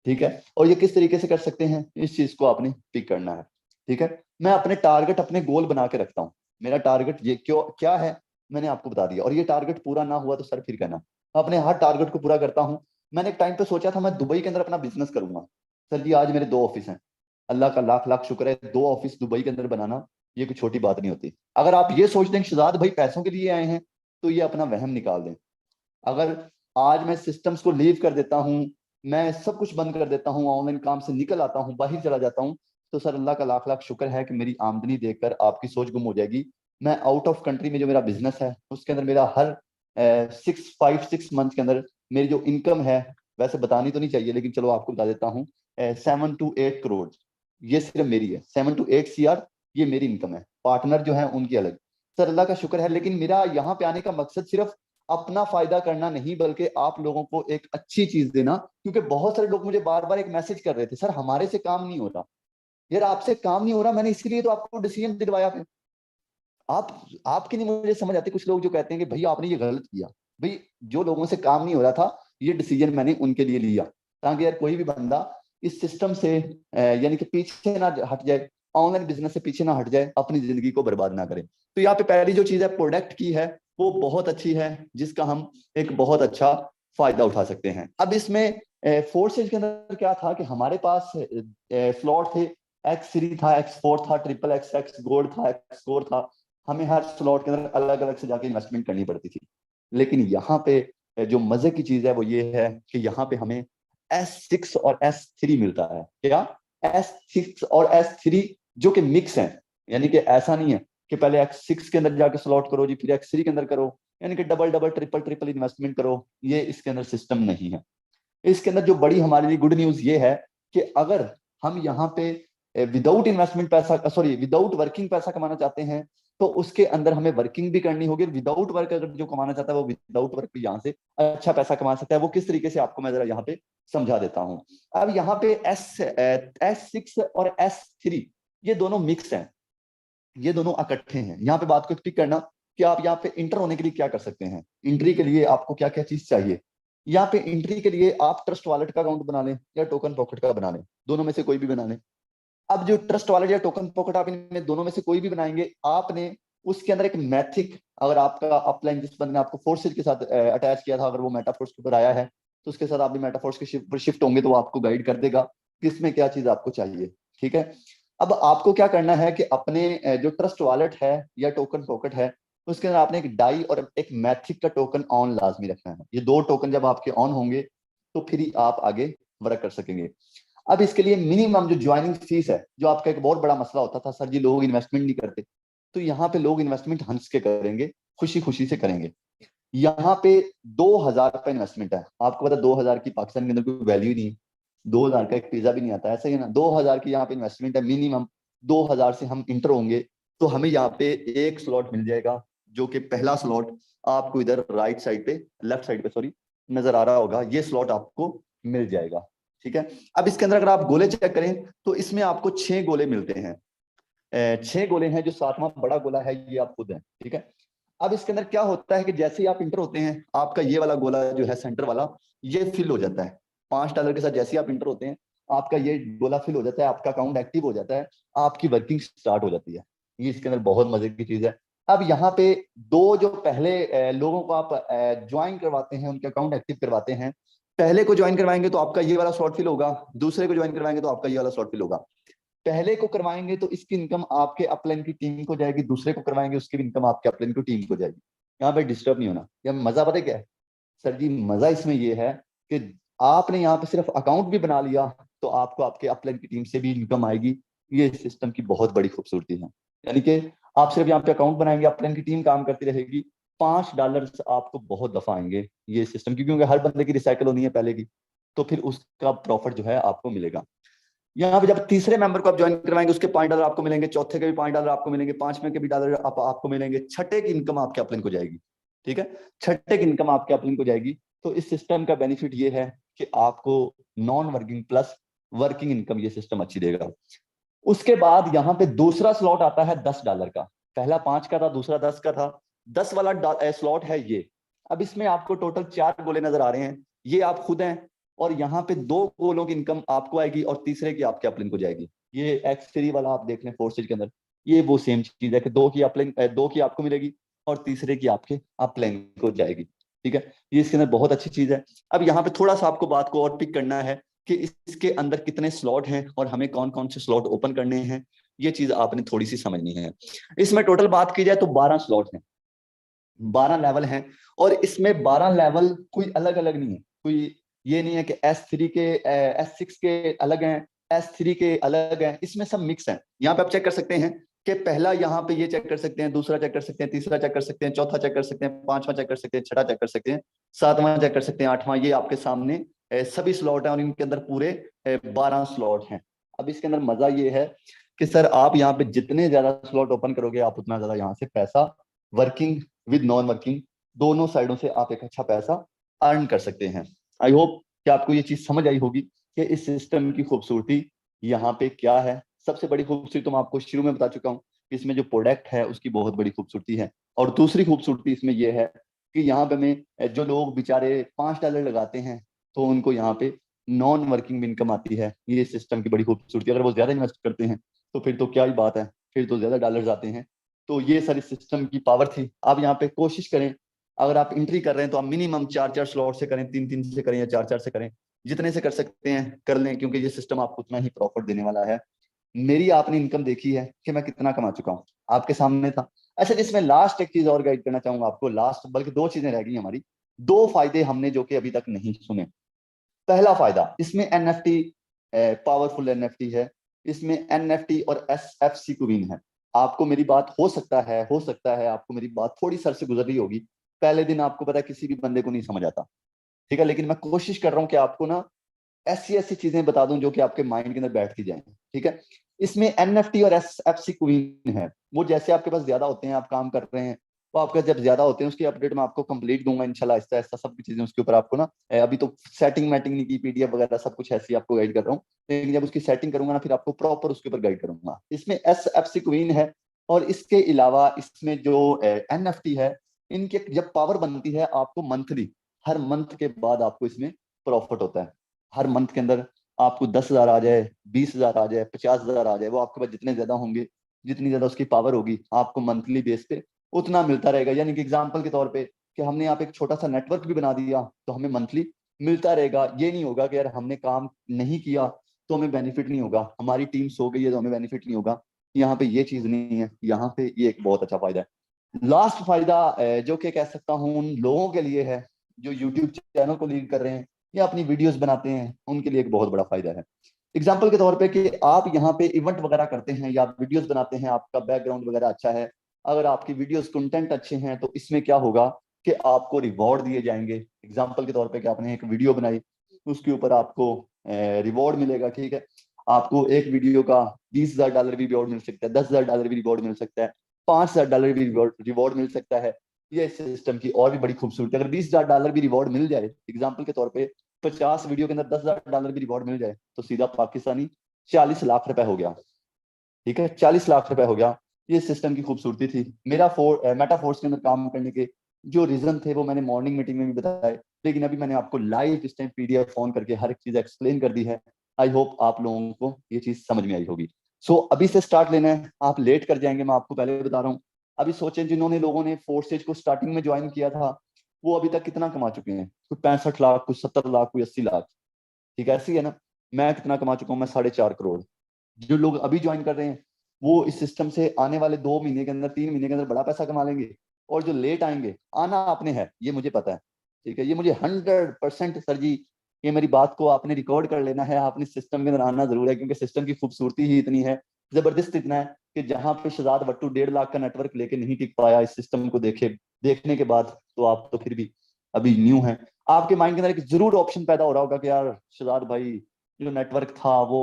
Speaker 1: ठीक है, और ये किस तरीके से कर सकते हैं, इस चीज को आपने पिक करना है। ठीक है, मैं अपने टारगेट, अपने गोल बना के रखता हूँ। मेरा टारगेट ये क्यों क्या है, मैंने आपको बता दिया, और ये टारगेट पूरा ना हुआ तो सर फिर कहना। अपने हर टारगेट को पूरा करता हूँ। मैंने एक टाइम पे सोचा था मैं दुबई के अंदर अपना बिजनेस करूंगा। सर जी आज मेरे 2 ऑफिस हैं, अल्लाह का लाख लाख शुक्र है, 2 ऑफिस दुबई के अंदर बनाना ये कोई छोटी बात नहीं होती। अगर आप ये सोचते हैं कि शहजाद भाई पैसों के लिए आए हैं, तो ये अपना वहम निकाल दें। अगर आज मैं सिस्टम्स को लीव कर देता हूँ, मैं सब कुछ बंद कर देता हूँ, ऑनलाइन काम से निकल आता हूँ, बाहर चला जाता हूँ, तो सर अल्लाह का लाख लाख शुक्र है कि मेरी आमदनी देखकर आपकी सोच गुम हो जाएगी। मैं आउट ऑफ कंट्री में जो मेरा बिजनेस है, उसके अंदर मेरा हर 6 5 6 मंथ के अंदर मेरी जो इनकम है, वैसे बतानी तो नहीं चाहिए लेकिन चलो आपको बता देता हूँ, 7 to 8 करोड़ ये सिर्फ मेरी है। 7 to 8 CR ये मेरी इनकम है। पार्टनर जो है उनकी अलग। सर अल्लाह का शुक्र है, लेकिन मेरा यहाँ पे आने का मकसद सिर्फ अपना फायदा करना नहीं, बल्कि आप लोगों को एक अच्छी चीज देना। क्योंकि बहुत सारे लोग मुझे बार बार एक मैसेज कर रहे थे, सर हमारे से काम नहीं हो रहा। यार आपसे काम नहीं हो रहा, मैंने इसके लिए तो आपको डिसीजन दिलवाया फिर। आप आपकी नहीं मुझे समझ आती, कुछ लोग जो कहते हैं कि भैया आपने ये गलत किया। भाई जो लोगों से काम नहीं हो रहा था, ये डिसीजन मैंने उनके लिए लिया, ताकि यार कोई भी बंदा इस सिस्टम से यानी कि पीछे ना हट जाए, ऑनलाइन बिजनेस से पीछे ना हट जाए, अपनी जिंदगी को बर्बाद ना करे। तो यहाँ पे पहली जो चीज है प्रोडक्ट की है, वो बहुत अच्छी है, जिसका हम एक बहुत अच्छा फायदा उठा सकते हैं। अब इसमें फोर्सेज के अंदर क्या था कि हमारे पास स्लॉट थे, एक्स सीरीज था, X4 था, ट्रिपल एक्स, एक्स गोल्ड था, एक्स कोर था। हमें हर स्लॉट के अंदर अलग अलग से जाके इन्वेस्टमेंट करनी पड़ती थी। लेकिन यहाँ पे जो मजे की चीज है वो ये है कि यहाँ पे हमें S6 और S3 मिलता है। क्या? S6 और S3 जो कि मिक्स है, यानी कि ऐसा नहीं है कि पहले X6 के अंदर जाके स्लॉट करो जी, फिर X3 के अंदर करो, यानी कि double double triple triple investment करो। ये इसके अंदर सिस्टम नहीं है। इसके अंदर जो बड़ी हमारे लिए गुड न्यूज ये है कि अगर हम यहाँ पे विदाउट इन्वेस्टमेंट पैसा, सॉरी विदाउट वर्किंग पैसा कमाना चाहते हैं, तो उसके अंदर हमें वर्किंग भी करनी होगी। विदाउट वर्क अगर जो कमाना चाहता है वो विदाउट वर्क भी यहाँ से अच्छा पैसा कमा सकता है। वो किस तरीके से आपको मैं जरा यहाँ पे समझा देता हूँ। अब यहाँ पे S6 और S3 ये दोनों मिक्स हैं, ये दोनों इकट्ठे हैं। यहाँ पे बात को टिक करना कि आप यहाँ पे इंटर होने के लिए क्या कर सकते हैं, एंट्री के लिए आपको क्या क्या चीज चाहिए। यहाँ पे एंट्री के लिए आप ट्रस्ट वॉलेट का अकाउंट बना लें या टोकन पॉकेट का बना लें, दोनों में से कोई भी बना लें। अब जो ट्रस्ट वॉलेट या टोकन पॉकेट आप इनमें दोनों में से कोई भी बनाएंगे, आपने उसके अंदर एक मैथिक, अगर आपका अपलाइन जिस बंदे ने आपको फोर्सेज के साथ अटैच किया था, अगर वो मेटाफोर्स के ऊपर आया है, तो उसके साथ आप भी मेटाफोर्स के शिफ्ट होंगे, तो वो आपको गाइड कर देगा कि इसमें क्या चीज आपको चाहिए। ठीक है, अब आपको क्या करना है कि अपने जो ट्रस्ट वॉलेट है या टोकन पॉकेट है, उसके अंदर आपने एक डाई और एक मैथिक का टोकन ऑन लाजमी रखना है। ये दो टोकन जब आपके ऑन होंगे तो फिर ही आप आगे वर्क कर सकेंगे। अब इसके लिए मिनिमम जो ज्वाइनिंग फीस है, जो आपका एक बहुत बड़ा मसला होता था, सर जी लोग इन्वेस्टमेंट नहीं करते, तो यहाँ पे लोग इन्वेस्टमेंट हंस के करेंगे, खुशी खुशी से करेंगे। यहाँ पे 2,000 रुपये इन्वेस्टमेंट है। आपको पता 2,000 की पाकिस्तान के अंदर कोई वैल्यू नहीं है, 2,000 का एक पिज्जा भी नहीं आता, ऐसा ही है ना। 2,000 की यहाँ पे इन्वेस्टमेंट है मिनिमम। 2,000 से हम इंटर होंगे तो हमें यहाँ पे एक स्लॉट मिल जाएगा, जो कि पहला स्लॉट आपको इधर राइट साइड पे, लेफ्ट साइड पे सॉरी, नजर आ रहा होगा। ये स्लॉट आपको मिल जाएगा, ठीक है। अब इसके अंदर अगर आप गोले चेक करें तो इसमें आपको 6 गोले मिलते हैं। 6 गोले हैं, जो 7वां बड़ा गोला है ये आप खुद हैं, ठीक है। अब इसके अंदर क्या होता है कि जैसे ही आप इंटर होते हैं, आपका ये वाला गोला जो है सेंटर वाला, ये फिल हो जाता है $5 के साथ। जैसे ही आप इंटर होते हैं, आपका ये गोला फिल हो जाता है, आपका अकाउंट एक्टिव हो जाता है, आपकी वर्किंग स्टार्ट हो जाती है। ये इसके अंदर बहुत मजे की चीज है। अब यहाँ पे दो जो पहले लोगों को आप ज्वाइन करवाते हैं, उनके अकाउंट एक्टिव करवाते हैं, पहले को ज्वाइन करवाएंगे तो आपका ये वाला स्लॉट फिल होगा, दूसरे को ज्वाइन करवाएंगे तो आपका ये वाला स्लॉट फिल होगा। पहले को करवाएंगे तो इसकी इनकम आपके अपलाइन की टीम को जाएगी, दूसरे को करवाएंगे उसकी इनकम आपके अपलाइन की टीम को जाएगी। यहाँ पे डिस्टर्ब नहीं होना। यह मजा पता है क्या है सर जी? मजा इसमें यह है कि आपने यहाँ पे सिर्फ अकाउंट भी बना लिया तो आपको आपके अपलाइन की टीम से भी इनकम आएगी। ये सिस्टम की बहुत बड़ी खूबसूरती है। यानी कि आप सिर्फ यहाँ पे अकाउंट बनाएंगे, अपलाइन की टीम काम करती रहेगी, $5 आपको बहुत दफा आएंगे ये सिस्टम की, क्योंकि हर बंदे की रिसाइकल होनी है पहले की, तो फिर उसका प्रॉफिट जो है आपको मिलेगा। यहाँ पे जब तीसरे मेंबर को आप ज्वाइन करवाएंगे उसके $5 आपको मिलेंगे, चौथे के भी $5 आपको मिलेंगे, पांचवें के भी डॉलर आपको मिलेंगे, छठे की इनकम आपके अपलिन को जाएगी, ठीक है। छठे की इनकम आपके अपलिन को जाएगी। तो इस सिस्टम का बेनिफिट ये है कि आपको non working plus working income ये सिस्टम अच्छी देगा। उसके बाद यहाँ पे दूसरा स्लॉट आता है $10 का। पहला 5 का था, दूसरा 10 का था। 10 वाला स्लॉट है ये। अब इसमें आपको टोटल 4 गोले नजर आ रहे हैं, ये आप खुद हैं, और यहाँ पे 2 गोलों की इनकम आपको आएगी और तीसरे की आपके अपलिन को जाएगी। ये एक्स3 वाला आप देख लें फोर्सेज के अंदर, ये वो सेम चीज है कि 2 की अपलिन, 2 की आपको मिलेगी और तीसरे की आपके अपलिन को जाएगी, ठीक है। ये इसके अंदर बहुत अच्छी चीज है। अब यहाँ पे थोड़ा सा आपको बात को और पिक करना है कि इसके अंदर कितने स्लॉट हैं और हमें कौन कौन से स्लॉट ओपन करने हैं, ये चीज आपने थोड़ी सी समझनी है। इसमें टोटल बात की जाए तो 12 स्लॉट हैं, 12 लेवल हैं, और इसमें 12 लेवल कोई अलग अलग नहीं है। कोई ये नहीं है कि S3 के S6 के अलग हैं, S3 के अलग हैं, इसमें सब मिक्स हैं। यहाँ पे आप चेक कर सकते हैं कि पहला यहाँ पे ये चेक कर सकते हैं, दूसरा चेक कर सकते हैं, तीसरा चेक कर सकते हैं, चौथा चेक कर सकते हैं, पांचवा चेक कर सकते हैं, छठा चेक कर सकते हैं, सातवां चेक कर सकते हैं, आठवां। ये आपके सामने सभी स्लॉट हैं और इनके अंदर पूरे 12 स्लॉट हैं। अब इसके अंदर मजा ये है कि सर आप यहाँ पे जितने ज्यादा स्लॉट ओपन करोगे, आप उतना ज्यादा यहाँ से पैसा वर्किंग विद नॉन वर्किंग दोनों साइडों से आप एक अच्छा पैसा अर्न कर सकते हैं। आई होप कि आपको ये चीज समझ आई होगी कि इस सिस्टम की खूबसूरती यहाँ पे क्या है। सबसे बड़ी खूबसूरती तो मैं आपको शुरू में बता चुका हूँ, इसमें जो प्रोडक्ट है उसकी बहुत बड़ी खूबसूरती है। और दूसरी खूबसूरती इसमें यह है कि यहाँ पे में जो लोग बेचारे $5 लगाते हैं तो उनको यहाँ पे नॉन वर्किंग इनकम आती है। ये सिस्टम की बड़ी खूबसूरती। अगर वो ज्यादा इन्वेस्ट करते हैं तो फिर तो क्या ही बात है, फिर तो ज्यादा डॉलर्स आते हैं। तो ये सारी सिस्टम की पावर थी। आप यहाँ पे कोशिश करें, अगर आप एंट्री कर रहे हैं तो आप मिनिमम 4-4 स्लॉट से करें, 3-3 से करें या 4-4 से करें, जितने से कर सकते हैं कर लें, क्योंकि ये सिस्टम आपको उतना ही प्रॉफिट देने वाला है। मेरी आपने इनकम देखी है कि मैं कितना कमा चुका हूँ, आपके सामने था। अच्छा, जिसमें लास्ट एक चीज और गाइड करना चाहूंगा आपको, लास्ट बल्कि 2 चीजें रह गई हमारी। 2 फायदे हमने जो कि अभी तक नहीं सुने। पहला फायदा, इसमें एनएफटी, पावरफुल एनएफटी है, इसमें एनएफटी और एसएफसी क्वीन है। आपको मेरी बात हो सकता है आपको मेरी बात थोड़ी सर से गुजर रही होगी। पहले दिन आपको पता है किसी भी बंदे को नहीं समझ आता, ठीक है, लेकिन मैं कोशिश कर रहा हूं कि आपको ना ऐसी ऐसी चीजें बता दूं जो कि आपके माइंड के अंदर बैठती जाए, ठीक है। इसमें एनएफटी और एसएफसी क्वीन है, वो जैसे आपके पास ज्यादा होते हैं, आप काम कर रहे हैं, वो आपका जब ज्यादा होते हैं उसकी अपडेट मैं आपको कंप्लीट दूंगा इंशाल्लाह, आहिस्ता आहिस्ता सब चीजें उसके ऊपर आपको ना, अभी तो सेटिंग मैटिंग नहीं की, पीडीएफ वगैरह सब कुछ ऐसे ही आपको गाइड कर रहा हूँ, लेकिन जब उसकी सेटिंग करूंगा ना फिर आपको प्रॉपर उसके ऊपर गाइड करूंगा। इसमें एसएफसी क्वीन है, और इसके अलावा इसमें जो एनएफटी है, इनके जब पावर बनती है आपको मंथली, हर मंथ के बाद आपको इसमें प्रॉफिट होता है। हर मंथ के अंदर आपको 10,000 आ जाए, 20,000 आ जाए, 50,000 आ जाए, वो आपके पास जितने ज्यादा होंगे, जितनी ज्यादा उसकी पावर होगी, आपको मंथली बेस पे उतना मिलता रहेगा। यानी कि एग्जाम्पल के तौर पे कि हमने यहाँ पे एक छोटा सा नेटवर्क भी बना दिया तो हमें मंथली मिलता रहेगा। ये नहीं होगा कि यार हमने काम नहीं किया तो हमें बेनिफिट नहीं होगा, हमारी टीम सो गई है तो हमें बेनिफिट नहीं होगा। यहाँ पे ये चीज नहीं है, यहाँ पे ये एक बहुत अच्छा फायदा है। लास्ट फायदा जो कि कह सकता हूँ उन लोगों के लिए है जो यूट्यूब चैनल को लीड कर रहे हैं या अपनी वीडियोस बनाते हैं, उनके लिए एक बहुत बड़ा फायदा है। एग्जाम्पल के तौर पे कि आप यहाँ पे इवेंट वगैरह करते हैं या वीडियोस बनाते हैं, आपका बैकग्राउंड वगैरह अच्छा है, अगर आपकी वीडियोस कंटेंट अच्छे हैं तो इसमें क्या होगा कि आपको रिवॉर्ड दिए जाएंगे। एग्जाम्पल के तौर पे कि आपने एक वीडियो बनाई, उसके ऊपर आपको रिवॉर्ड मिलेगा, ठीक है। आपको एक वीडियो का $20,000 भी रिवॉर्ड मिल सकता है, $10,000 भी रिवॉर्ड मिल सकता है, $5,000 भी रिवॉर्ड मिल सकता है। ये सिस्टम की और भी बड़ी खूबसूरती, अगर $20,000 भी रिवॉर्ड मिल जाए, एग्जाम्पल के तौर पे 50 वीडियो के अंदर $10,000 भी रिवॉर्ड मिल जाए, तो सीधा पाकिस्तानी 40 लाख रुपए हो गया, ठीक है, 40 लाख रुपए हो गया। ये सिस्टम की खूबसूरती थी। मेरा मेटा फोर्स के अंदर काम करने के जो रीजन थे वो मैंने मॉर्निंग मीटिंग में भी बताए, लेकिन अभी मैंने आपको लाइव इस टाइम पीडीएफ फोन करके हर एक चीज एक्सप्लेन कर दी है। आई होप आप लोगों को ये चीज समझ में आई होगी। सो अभी से स्टार्ट लेना है, आप लेट कर जाएंगे, मैं आपको पहले बता रहा हूँ। अभी सोचें, जिन्होंने लोगों ने फोर्सेज को स्टार्टिंग में ज्वाइन किया था वो अभी तक कितना कमा चुके हैं, कुछ 65 लाख, कुछ 70 लाख, कोई 80 लाख, ठीक है, ऐसी है ना। मैं कितना कमा चुका हूँ, मैं 4.5 करोड़। जो लोग अभी ज्वाइन कर रहे हैं वो इस सिस्टम से आने वाले 2 महीने के अंदर, 3 महीने के अंदर बड़ा पैसा कमा लेंगे। और जो लेट आएंगे, आना आपने है, ये मुझे पता है, ठीक है, ये मुझे 100% सर जी, ये मेरी बात को आपने रिकॉर्ड कर लेना है, आपने सिस्टम के अंदर आना जरूर है, क्योंकि सिस्टम की खूबसूरती ही इतनी है, जबरदस्त इतना है कि जहां पे शहजाद वट्टू 1.5 लाख का नेटवर्क लेके नहीं टिक पाया इस सिस्टम को देखने के बाद, तो आप तो फिर भी अभी न्यू है। आपके माइंड के अंदर एक जरूर ऑप्शन पैदा हो रहा होगा कि यार शहजाद भाई, जो नेटवर्क था वो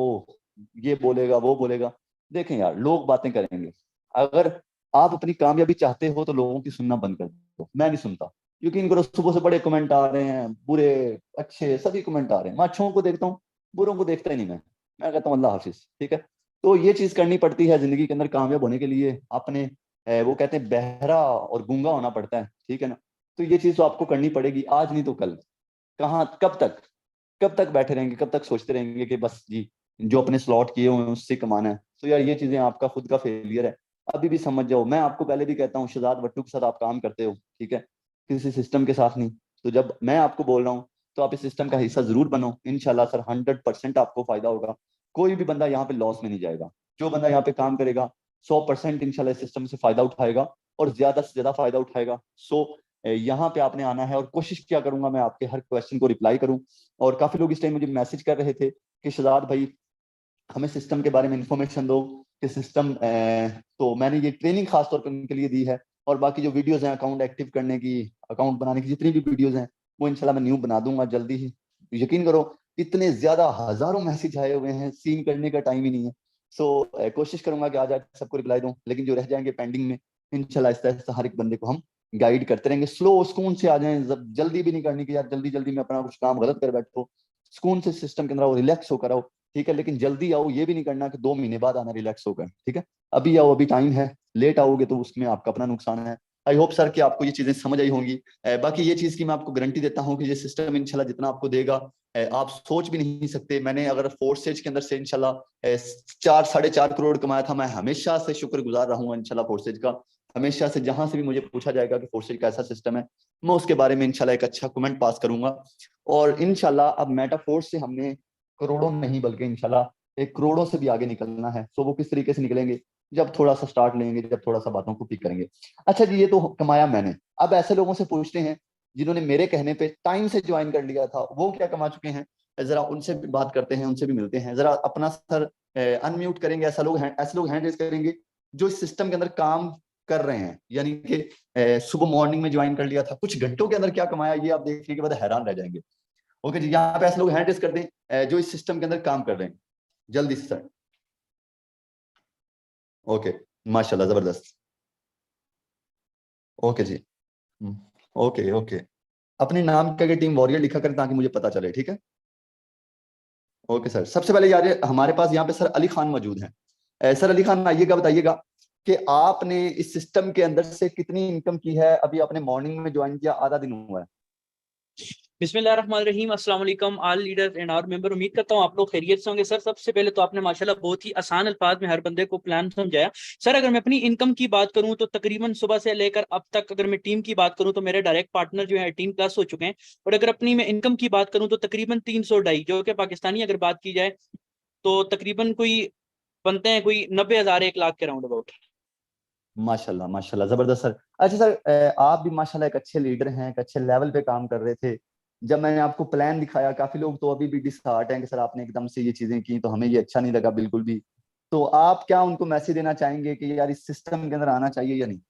Speaker 1: ये बोलेगा वो बोलेगा। देखें यार, लोग बातें करेंगे, अगर आप अपनी कामयाबी चाहते हो तो लोगों की सुनना बंद कर दो। मैं नहीं सुनता, यकीन करो, सुबह से बड़े कमेंट आ रहे हैं, बुरे अच्छे सभी कमेंट आ रहे हैं, मैं अच्छों को देखता हूँ, बुरों को देखता ही नहीं। मैं कहता हूँ अल्लाह हाफिज, ठीक है। तो ये चीज करनी पड़ती है जिंदगी के अंदर, कामयाब होने के लिए अपने वो कहते हैं बहरा और गूंगा होना पड़ता है, ठीक है ना। तो ये चीज तो आपको करनी पड़ेगी, आज नहीं तो कल। कहाँ, कब तक बैठे रहेंगे, कब तक सोचते रहेंगे कि बस जी जो अपने स्लॉट किए हुए हैं उससे कमाना है। तो यार ये चीजें आपका खुद का फेलियर है, अभी भी समझ जाओ। मैं आपको पहले भी कहता हूँ, शहजाद वट्टू के साथ आप काम करते हो, ठीक है, किसी सिस्टम के साथ नहीं। तो जब मैं आपको बोल रहा हूँ तो आप इस सिस्टम का हिस्सा जरूर बनो, इंशाल्लाह सर 100% आपको फायदा होगा। कोई भी बंदा यहाँ पे लॉस में नहीं जाएगा, जो बंदा यहाँ पे काम करेगा 100% इंशाल्लाह इस सिस्टम से फायदा उठाएगा और ज्यादा से ज्यादा फायदा उठाएगा। सो यहाँ पे आपने आना है और कोशिश क्या करूंगा मैं आपके हर क्वेश्चन को रिप्लाई करूं। और काफी लोग इस टाइम मुझे मैसेज कर रहे थे कि शहजाद भाई हमें सिस्टम के बारे में इंफॉर्मेशन दो कि सिस्टम, तो मैंने ये ट्रेनिंग खासतौर पर उनके लिए दी है। और बाकी जो वीडियोस हैं अकाउंट एक्टिव करने की, अकाउंट बनाने की, जितनी भी वीडियोस हैं वो इंशाल्लाह मैं न्यू बना दूंगा जल्दी ही। यकीन करो, इतने ज्यादा हजारों मैसेज आए हुए हैं, सीन करने का टाइम ही नहीं है। सो कोशिश करूंगा कि आज आज सबको रिप्लाई दूं, लेकिन जो रह जाएंगे पेंडिंग में इंशाल्लाह आहिस्ता आहिस्ता हर एक बंदे को हम गाइड करते रहेंगे। स्लो सुकून से आ जाएं, जल्दी भी नहीं करनी कि यार जल्दी जल्दी में अपना कुछ काम गलत कर बैठो। सुकून से सिस्टम के अंदर आओ, रिलैक्स होकर आओ, ठीक है। लेकिन जल्दी आओ, ये भी नहीं करना कि 2 महीने बाद आना रिलैक्स होकर, ठीक है। अभी आओ, अभी टाइम है, लेट आओगे तो उसमें आपका अपना नुकसान है। आई होप सर कि आपको ये चीजें समझ आई होंगी। बाकी ये चीज की मैं आपको गारंटी देता हूँ कि ये सिस्टम इंशाल्लाह जितना आपको देगा आप सोच भी नहीं सकते। मैंने अगर फोर्सेज के अंदर से इंशाल्लाह 4-4.5 करोड़ कमाया था, मैं हमेशा से शुक्रगुजार रहूंगा इंशाल्लाह फोर्सेज का। हमेशा से जहां से भी मुझे पूछा जाएगा कि फोर्सेज का ऐसा सिस्टम है, मैं उसके बारे में इंशाल्लाह एक अच्छा कमेंट पास करूंगा। और इंशाल्लाह अब मेटाफोर्स से हमने करोड़ों नहीं बल्कि इंशाल्लाह 1 करोड़ों से भी आगे निकलना है। तो वो किस तरीके से निकलेंगे, जब थोड़ा सा स्टार्ट लेंगे, जब थोड़ा सा बातों को पिक करेंगे। अच्छा जी, ये तो कमाया मैंने। अब ऐसे लोगों से पूछते हैं जिन्होंने मेरे कहने पे टाइम से ज्वाइन कर लिया था, वो क्या कमा चुके हैं, जरा उनसे भी बात करते हैं, उनसे भी मिलते हैं। जरा अपना सर अनम्यूट करेंगे, ऐसे लोग हैंड रेज करेंगे जो इस सिस्टम के अंदर काम कर रहे हैं, यानी कि सुबह मॉर्निंग में ज्वाइन कर लिया था, कुछ घंटों के अंदर क्या कमाया, ये आप देखने के बाद हैरान रह जाएंगे। ओके जी, यहाँ पे ऐसे लोग हैंड रेज कर दें जो इस सिस्टम के अंदर काम कर रहे हैं, जल्दी से सर। ओके, माशाल्लाह, जबरदस्त। ओके जी। ओके ओके, अपने नाम के आगे टीम वॉरियर लिखा करें ताकि मुझे पता चले, ठीक है। ओके सर, सबसे पहले यार हमारे पास यहाँ पे सर अली खान मौजूद हैं। सर अली खान आइएगा, बताइएगा कि आपने इस सिस्टम के अंदर से कितनी इनकम की है। अभी आपने मॉर्निंग में ज्वाइन किया, आधा दिन हुआ है।
Speaker 3: बिस्मिल्लाहिर्रहमानिर्रहीम, अस्सलाम वालेकुम all leaders and our member. उम्मीद करता हूँ आप लोग खैरियत से होंगे। सर सबसे पहले तो आपने माशाल्लाह बहुत ही आसान अल्फाज में हर बंदे को प्लान समझाया। सर अगर मैं अपनी इनकम की बात करूं तो तकरीबन सुबह से लेकर अब तक, अगर मैं टीम की बात करूं तो मेरे डायरेक्ट पार्टनर जो है 18+ हो चुके हैं। और अगर अपनी मैं इनकम की बात करूं तो तकरीबन 300 ढाई, जो कि पाकिस्तानी अगर बात की जाए तो तकरीबन कोई बनते हैं कोई 90,000 1 लाख के राउंड अबाउट।
Speaker 1: माशाल्लाह माशाल्लाह, जबरदस्त सर। अच्छा सर, आप भी माशाल्लाह एक अच्छे लीडर हैं, एक अच्छे लेवल पे काम कर रहे थे। जब मैंने आपको प्लान दिखाया, काफी लोग तो अभी भी डिसहार्ट हैं कि सर आपने एकदम से ये चीजें की तो हमें ये अच्छा नहीं लगा बिल्कुल भी। तो आप क्या उनको मैसेज देना चाहेंगे कि यार इस सिस्टम के अंदर आना चाहिए या नहीं?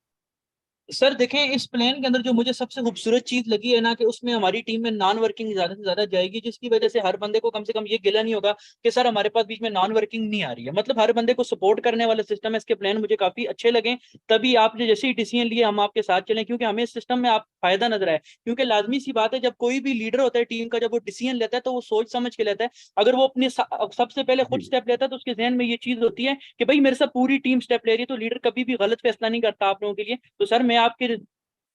Speaker 3: सर देखें, इस प्लान के अंदर जो मुझे सबसे खूबसूरत चीज लगी है ना, कि उसमें हमारी टीम में नॉन वर्किंग ज्यादा से ज्यादा जाएगी, जिसकी वजह से हर बंदे को कम से कम ये गिला नहीं होगा कि सर हमारे पास बीच में नॉन वर्किंग नहीं आ रही है। मतलब हर बंदे को सपोर्ट करने वाला सिस्टम है। इसके प्लान मुझे काफी अच्छे लगे। तभी आपने जैसे ही डिसीजन लिए हम आपके साथ चलें, क्योंकि हमें इस सिस्टम में आप फायदा नजर आए। क्योंकि लाजमी सी बात है, जब कोई भी लीडर होता है टीम का, जब वो डिसीजन लेता है तो वो सोच समझ के लेता है। अगर वो अपने सबसे पहले खुद
Speaker 1: जी
Speaker 3: स्टेप लेता है तो उसके जहन में ये चीज होती है कि भाई मेरे साथ पूरी टीम स्टेप ले रही है, तो लीडर कभी भी गलत फैसला नहीं करता आप लोगों के लिए। तो सर मैं आपके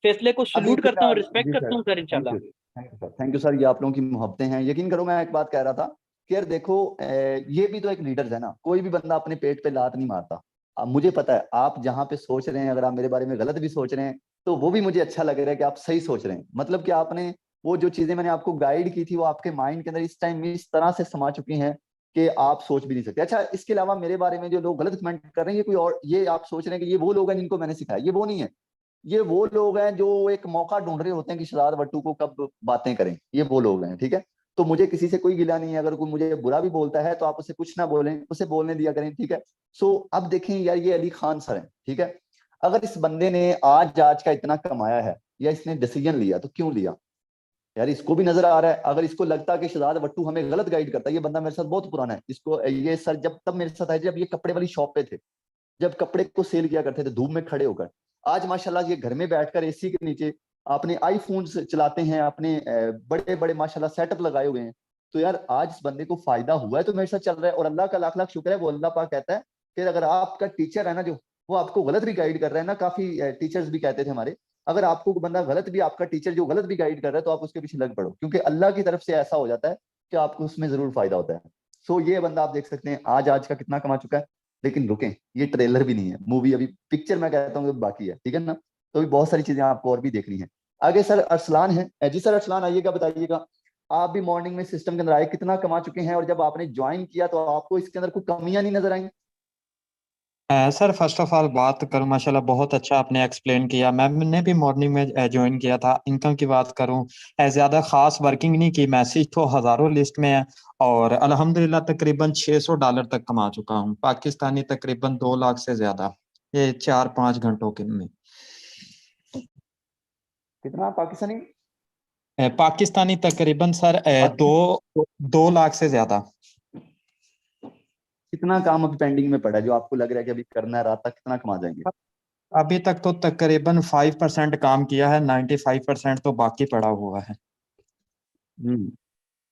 Speaker 3: फैसले को
Speaker 1: अभी
Speaker 3: सलूट करता हूँ,
Speaker 1: फिलहाल
Speaker 3: रिस्पेक्ट
Speaker 1: जी
Speaker 3: करता
Speaker 1: सर,
Speaker 3: हूँ सर,
Speaker 1: थैंक
Speaker 3: इंशाल्लाह।
Speaker 1: You thank you sir, thank you sir. ये आप लोगों की मोहब्बतें हैं, यकीन करो। मैं एक बात कह रहा था कि यार देखो, ये भी तो एक लीडर है ना। कोई भी बंदा अपने पेट पे लात नहीं मारता। अब मुझे पता है आप जहाँ पे सोच रहे हैं, अगर आप मेरे बारे में गलत भी सोच रहे हैं तो वो भी मुझे अच्छा लग रहा है कि आप सही सोच रहे हैं। मतलब कि आपने वो जो चीजें मैंने आपको गाइड की थी वो आपके माइंड के अंदर इस टाइम इस तरह से समा चुकी हैं कि आप सोच भी नहीं सकते। अच्छा, इसके अलावा मेरे बारे में जो लोग गलत कमेंट कर रहे हैं, ये कोई और, ये आप सोच रहे हैं कि ये वो लोग हैं जिनको मैंने सिखाया, ये वो नहीं है। ये वो लोग हैं जो एक मौका ढूंढ रहे होते हैं कि शराद वट्टू को कब बातें करें। ये वो लोग हैं, ठीक है। तो मुझे किसी से कोई गिला नहीं है। अगर कोई मुझे बुरा भी बोलता है तो आप उसे कुछ ना बोलें, उसे बोलने दिया करें, ठीक है। सो अब देखें यार, ये अली खान सर हैं, ठीक है। अगर इस बंदे ने आज आज का इतना कमाया है या इसने डिसीजन लिया तो क्यों लिया? यार इसको भी नजर आ रहा है। अगर इसको लगता है कि शहजाद वट्टू हमें गलत गाइड करता है, ये बंदा मेरे साथ बहुत पुराना है। इसको ये सर जब तब मेरे साथ आए जब ये कपड़े वाली शॉप पे थे, जब कपड़े को सेल किया करते थे धूप में खड़े होकर। आज माशाल्लाह ये घर में बैठकर एसी के नीचे अपने आईफोन चलाते हैं, अपने बड़े बड़े माशाल्लाह सेटअप लगाए हुए हैं। तो यार आज इस बंदे को फायदा हुआ है तो मेरे साथ चल रहा है, और अल्लाह का लाख लाख शुक्र है। वो अल्लाह पाक कहता है कि अगर आपका टीचर है ना, जो वो आपको गलत भी गाइड कर रहा है ना, काफी टीचर्स भी कहते थे हमारे, अगर आपको बंदा गलत भी, आपका टीचर जो गलत भी गाइड कर रहा है तो आप उसके पीछे लग पड़ो, क्योंकि अल्लाह की तरफ से ऐसा हो जाता है कि आपको उसमें जरूर फायदा होता है। सो ये बंदा आप देख सकते हैं आज आज का कितना कमा चुका है। लेकिन रुकें, ये ट्रेलर भी नहीं है, मूवी अभी, पिक्चर मैं कहता हूँ बाकी है, ठीक है ना। तो भी बहुत सारी चीजें आपको और भी देखनी है। आगे सर अरसलान है जी। सर अरसलान आइएगा, बताइएगा आप भी मॉर्निंग में सिस्टम के अंदर आए, कितना कमा चुके हैं, और जब आपने ज्वाइन किया तो आपको इसके अंदर कोई कमियां नहीं नजर आई?
Speaker 2: सर फर्स्ट ऑफ ऑल बात करूं, माशाल्लाह बहुत अच्छा आपने एक्सप्लेन किया। मैंने भी मॉर्निंग में ज्वाइन किया था। इनकम की बात करूं, ज़्यादा खास वर्किंग नहीं की, मैसेज तो हज़ारों लिस्ट में है। और अल्हम्दुलिल्लाह तकरीबन $600 तक कमा चुका हूं, पाकिस्तानी तकरीबन 2 लाख से ज़्यादा, ये 4-5 घंटों के में।
Speaker 1: कितना पाकिस्तानी?
Speaker 2: पाकिस्तानी तकरीबन सर
Speaker 1: पाकि-
Speaker 2: 2 लाख से ज़्यादा।
Speaker 1: कितना काम अभी पेंडिंग में पड़ा है जो आपको लग रहा है कि अभी करना है, रात तक कितना कमा जाएंगे?
Speaker 2: अभी तक तो तकरीबन 5% काम किया है, 95% तो बाकी पड़ा हुआ है।
Speaker 1: हम्म,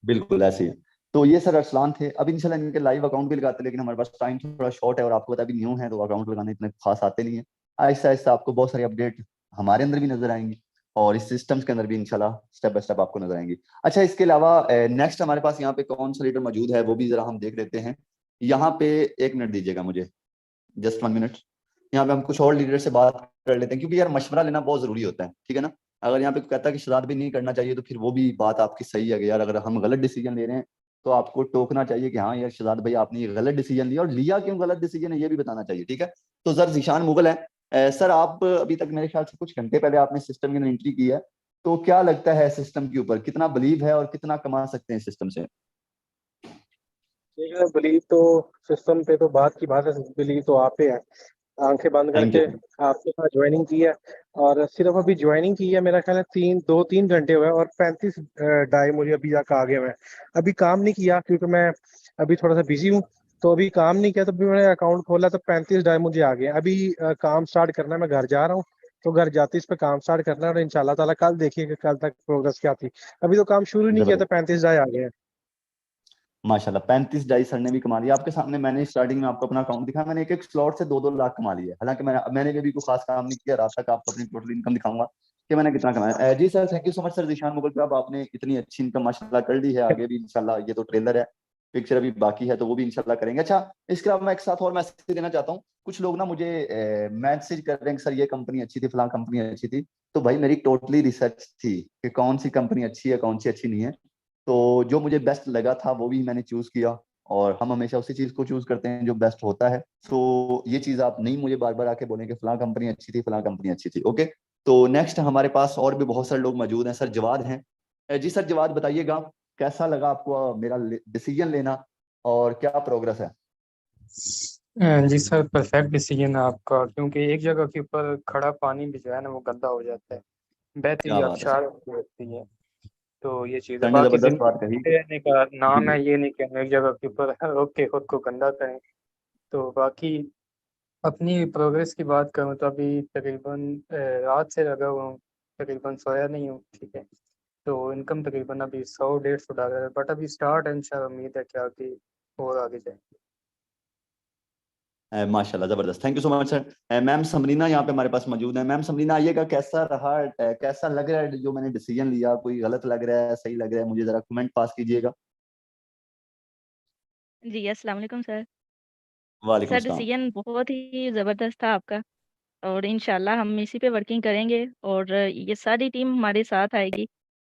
Speaker 1: बिल्कुल ऐसे ही है। तो ये सर अरसलान थे। अब इंशाल्लाह इनके लाइव अकाउंट भी लगाते हैं, लेकिन हमारे पास टाइम थोड़ा शॉर्ट है और आपको पता है अभी न्यू है तो अकाउंट लगाने इतने खास आते नहीं है। आहिस्ता आहिस्ता आपको बहुत सारी अपडेट हमारे अंदर भी नजर आएंगी और इस सिस्टम्स के अंदर भी इंशाल्लाह स्टेप बाय स्टेप आपको नजर आएंगी। अच्छा, इसके अलावा नेक्स्ट हमारे पास यहाँ पे कौन सा लीडर मौजूद है वो भी जरा हम देख लेते हैं। यहाँ पे 1 मिनट दीजिएगा मुझे, जस्ट 1 मिनट। यहाँ पे हम कुछ और लीडर से बात कर लेते हैं, क्योंकि यार मशवरा लेना बहुत जरूरी होता है, ठीक है ना। अगर यहाँ पे कोई कहता है कि शरारत भी नहीं करना चाहिए तो फिर वो भी बात आपकी सही है कि यार अगर हम गलत डिसीजन ले रहे हैं तो आपको टोकना चाहिए कि हाँ यार शहजाद भाई आपने ये गलत डिसीजन लिया, और लिया क्यों गलत डिसीजन है ये भी बताना चाहिए, ठीक है। तो सर जीशान मुगल है। सर आप अभी तक मेरे ख्याल से कुछ घंटे पहले आपने सिस्टम के अंदर एंट्री की है, तो क्या लगता है सिस्टम के ऊपर कितना बिलीव है और कितना कमा सकते हैं सिस्टम से?
Speaker 4: देखिए बिलीव तो सिस्टम पे तो बात की बात है, बिलीव तो आप पे है। आंखें बंद
Speaker 1: थैंक
Speaker 4: करके
Speaker 1: यू।
Speaker 4: आपके साथ ज्वाइनिंग की है। और सिर्फ अभी ज्वाइनिंग की है, मेरा ख्याल है 3 घंटे हुए हैं और 35 डाई मुझे अभी तक आ गए हुए हैं। अभी काम नहीं किया क्योंकि मैं अभी थोड़ा सा बिजी हूँ। तो अभी काम नहीं किया, तो अभी मैंने अकाउंट खोला तो 35 डाई मुझे आ गए। अभी काम स्टार्ट करना है, मैं घर जा रहा हूँ। तो घर जाते इस पे काम स्टार्ट करना है और इंशाल्लाह ताला कल देखिए कि कल तक प्रोग्रेस क्या थी। अभी तो काम शुरू नहीं किया तो
Speaker 1: जबरदस्त,
Speaker 4: 35 डाई आ गए हैं।
Speaker 1: माशाल्लाह 35 डाई सर ने भी कमा लिया आपके सामने। मैंने स्टार्टिंग में आपको अपना अकाउंट दिखाया, मैंने एक एक स्लॉट से 2-2 लाख कमा लिया। हालांकि मैंने भी कोई खास काम नहीं किया। रात तक आपको अपनी टोटल इनकम दिखाऊंगा कि मैंने कितना कमाया। जी sir, thank you so much sir Zeeshan Mughal साहब, आपने इतनी अच्छी इनकम माशाल्लाह कर ली है। आगे भी इंशाल्लाह, ये तो ट्रेलर है, पिक्चर अभी बाकी है तो वो भी इंशाल्लाह करेंगे। अच्छा, इसके अलावा मैं एक साथ और मैसेज देना चाहता हूँ। कुछ लोग ना मुझे मैसेज कर रहे हैं कि सर ये कंपनी अच्छी थी, फलां कंपनी अच्छी थी। तो भाई मेरी टोटली रिसर्च थी कि कौन सी कंपनी अच्छी है कौन सी अच्छी नहीं है। तो जो मुझे बेस्ट लगा था वो भी मैंने चूज किया, और हम हमेशा उसी चीज को चूज करते हैं जो बेस्ट होता है। सो ये चीज आप नहीं मुझे बार बार आके बोलें कि फलां कंपनी अच्छी थी, फलां कंपनी अच्छी थी। ओके, तो नेक्स्ट हमारे पास और भी बहुत सारे लोग मौजूद हैं। सर जवाद हैं। जी सर जवाद, बताइएगा कैसा लगा आपको मेरा डिसीजन लेना और क्या प्रोग्रेस है?
Speaker 5: जी सर, परफेक्ट डिसीजन है आपका, क्योंकि एक जगह के ऊपर खड़ा पानी भी जो है ना वो गंदा हो जाता है, बहती
Speaker 1: क्या
Speaker 5: हुई
Speaker 1: बात है
Speaker 5: आबशार
Speaker 1: सर,
Speaker 5: होती है। तो ये चीज़ है।
Speaker 1: सर ने
Speaker 5: बाकी
Speaker 1: जबरदस्त बात
Speaker 5: जिंदगी
Speaker 1: कही।
Speaker 5: में रहने का
Speaker 1: जी
Speaker 5: नाम
Speaker 1: जी।
Speaker 5: है ये नहीं कि हम एक जगह के ऊपर रोक के खुद को गंदा करें। तो बाकी अपनी प्रोग्रेस की बात करूँ तो अभी तकरीबन रात से लगा हुआ हूँ, तकरीबन सोया नहीं हूँ, ठीक है। तो इनकम तकरीबन अभी 100-150 डॉलर है, बट अभी स्टार्ट है, इंशाल्लाह उम्मीद है कि आगे और आगे जाए।
Speaker 1: माशाल्लाह जबरदस्त, thank you so much sir. Ma'am Samreena यहाँ पे हमारे पास मौजूद है। मैम समरीना आइएगा, कैसा रहा, कैसा लग रहा है जो मैंने डिसीजन लिया? कोई गलत लग रहा है, सही लग रहा है? मुझे जरा कमेंट पास कीजिएगा।
Speaker 6: जी, अस्सलाम वालेकुम सर।
Speaker 1: वालेकुम
Speaker 6: सर
Speaker 1: सलाम।
Speaker 6: डिसीजन बहुत ही ज़बरदस्त था आपका और इंशाल्लाह हम इसी पे वर्किंग करेंगे और ये सारी टीम हमारे साथ आएगी।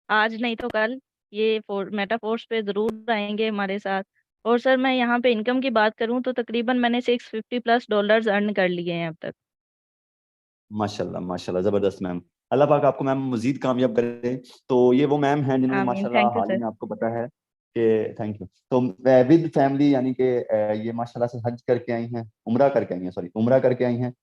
Speaker 6: आज नहीं तो कल ये मेटा फोर्स पे ज़रूर आएँगे हमारे साथ। और सर मैं यहाँ पे इनकम की बात करूँ तो तकरीबन मैंने 650 प्लस डॉलर्स अर्न कर लिए हैं अब तक।
Speaker 1: माशाल्लाह माशाल्लाह जबरदस्त मैम। अल्लाह पाक आपको मैम मजीद कामयाब करे। तो ये वो मैम हैं जिन्होंने
Speaker 6: आमीन,
Speaker 1: माशाल्लाह
Speaker 6: thank you
Speaker 1: hall he
Speaker 6: sir.
Speaker 1: में, आपको पता है कि, थैंक यू, तो विद फैमिली यानी कि ये माशाल्लाह से हज करके आई हैं, उम्रा करके आई हैं, सॉरी उम्रा करके आई हैं।